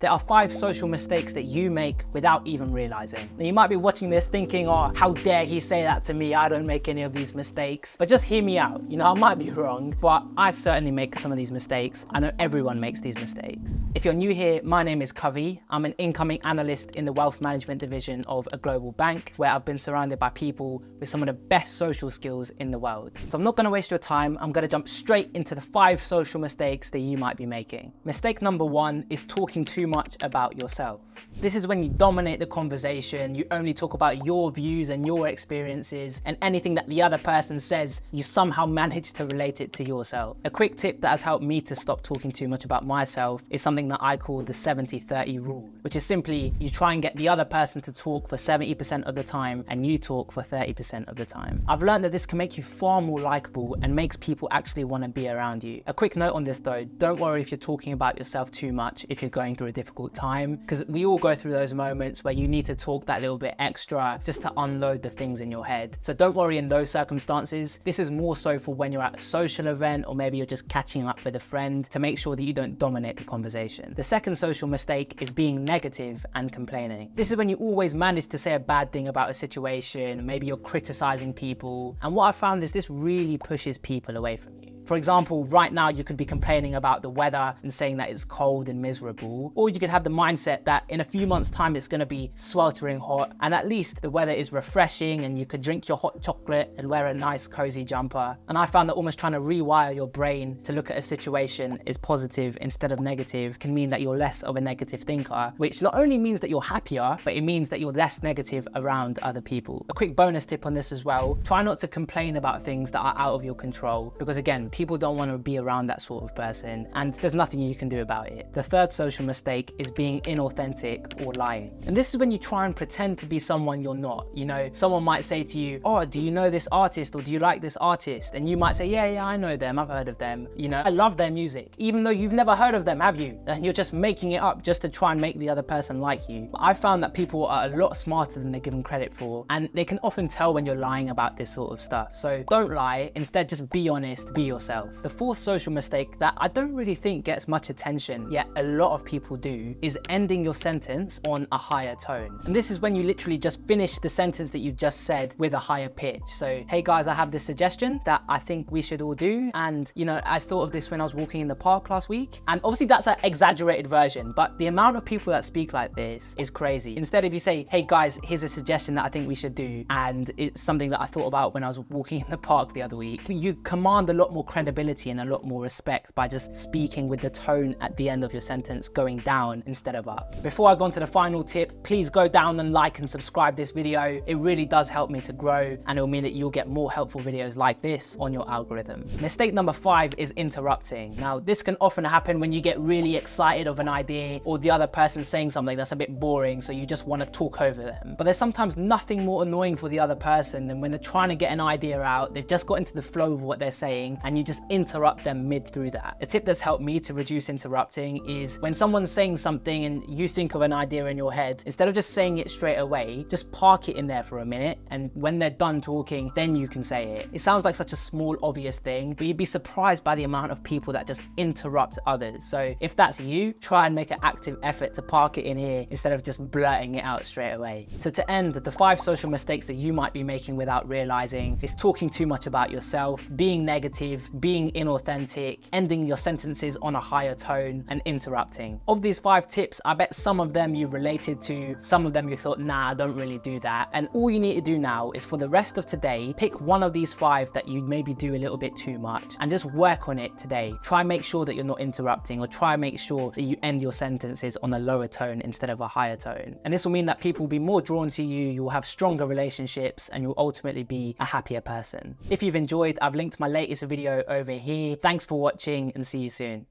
There are 5 social mistakes that you make without even realizing. Now you might be watching this thinking, oh, how dare he say that to me? I don't make any of these mistakes. But just hear me out. You know, I might be wrong, but I certainly make some of these mistakes. I know everyone makes these mistakes. If you're new here, my name is Kavi. I'm an incoming analyst in the wealth management division of a global bank, where I've been surrounded by people with some of the best social skills in the world. So I'm not going to waste your time. I'm going to jump straight into the 5 social mistakes that you might be making. Mistake number 1 is talking too much about yourself. This is when you dominate the conversation, you only talk about your views and your experiences, and anything that the other person says, you somehow manage to relate it to yourself. A quick tip that has helped me to stop talking too much about myself is something that I call the 70-30 rule, which is simply you try and get the other person to talk for 70% of the time and you talk for 30% of the time. I've learned that this can make you far more likable and makes people actually want to be around you. A quick note on this though, don't worry if you're talking about yourself too much if you're going through a difficult time, because we all go through those moments where you need to talk that little bit extra just to unload the things in your head. So don't worry in those circumstances. This is more so for when you're at a social event or maybe you're just catching up with a friend, to make sure that you don't dominate the conversation. The second social mistake is being negative and complaining. This is when you always manage to say a bad thing about a situation, maybe you're criticizing people, and what I found is this really pushes people away from you. For example, right now you could be complaining about the weather and saying that it's cold and miserable, or you could have the mindset that in a few months time it's going to be sweltering hot and at least the weather is refreshing and you could drink your hot chocolate and wear a nice cozy jumper. And I found that almost trying to rewire your brain to look at a situation as positive instead of negative can mean that you're less of a negative thinker, which not only means that you're happier, but it means that you're less negative around other people. A quick bonus tip on this as well, try not to complain about things that are out of your control, because again, people don't want to be around that sort of person and there's nothing you can do about it. The third social mistake is being inauthentic or lying. And this is when you try and pretend to be someone you're not. You know, someone might say to you, oh, do you know this artist or do you like this artist? And you might say, yeah, I know them, I've heard of them. You know, I love their music, even though you've never heard of them, have you? And you're just making it up just to try and make the other person like you. But I found that people are a lot smarter than they're given credit for, and they can often tell when you're lying about this sort of stuff. So don't lie, instead just be honest, be yourself. The fourth social mistake that I don't really think gets much attention, yet a lot of people do, is ending your sentence on a higher tone. And this is when you literally just finish the sentence that you've just said with a higher pitch. So, hey guys, I have this suggestion that I think we should all do. And you know, I thought of this when I was walking in the park last week. And obviously that's an exaggerated version, but the amount of people that speak like this is crazy. Instead, if you say, hey guys, here's a suggestion that I think we should do, and it's something that I thought about when I was walking in the park the other week, you command a lot more credibility and a lot more respect by just speaking with the tone at the end of your sentence going down instead of up. Before I go on to the final tip, please go down and like and subscribe this video. It really does help me to grow, and it will mean that you'll get more helpful videos like this on your algorithm. Mistake number 5 is interrupting. Now, this can often happen when you get really excited of an idea or the other person saying something that's a bit boring, so you just want to talk over them. But there's sometimes nothing more annoying for the other person than when they're trying to get an idea out, they've just got into the flow of what they're saying, and you just interrupt them mid through that. A tip that's helped me to reduce interrupting is when someone's saying something and you think of an idea in your head, instead of just saying it straight away, just park it in there for a minute, and when they're done talking, then you can say it. It sounds like such a small, obvious thing, but you'd be surprised by the amount of people that just interrupt others. So if that's you, try and make an active effort to park it in here instead of just blurting it out straight away. So to end, the 5 social mistakes that you might be making without realizing is talking too much about yourself, being negative, being inauthentic, ending your sentences on a higher tone, and interrupting. Of these 5 tips, I bet some of them you related to, some of them you thought, nah, I don't really do that. And all you need to do now is for the rest of today, pick one of these 5 that you maybe do a little bit too much and just work on it today. Try and make sure that you're not interrupting, or try and make sure that you end your sentences on a lower tone instead of a higher tone. And this will mean that people will be more drawn to you, you will have stronger relationships, and you'll ultimately be a happier person. If you've enjoyed, I've linked my latest video over here. Thanks for watching and see you soon.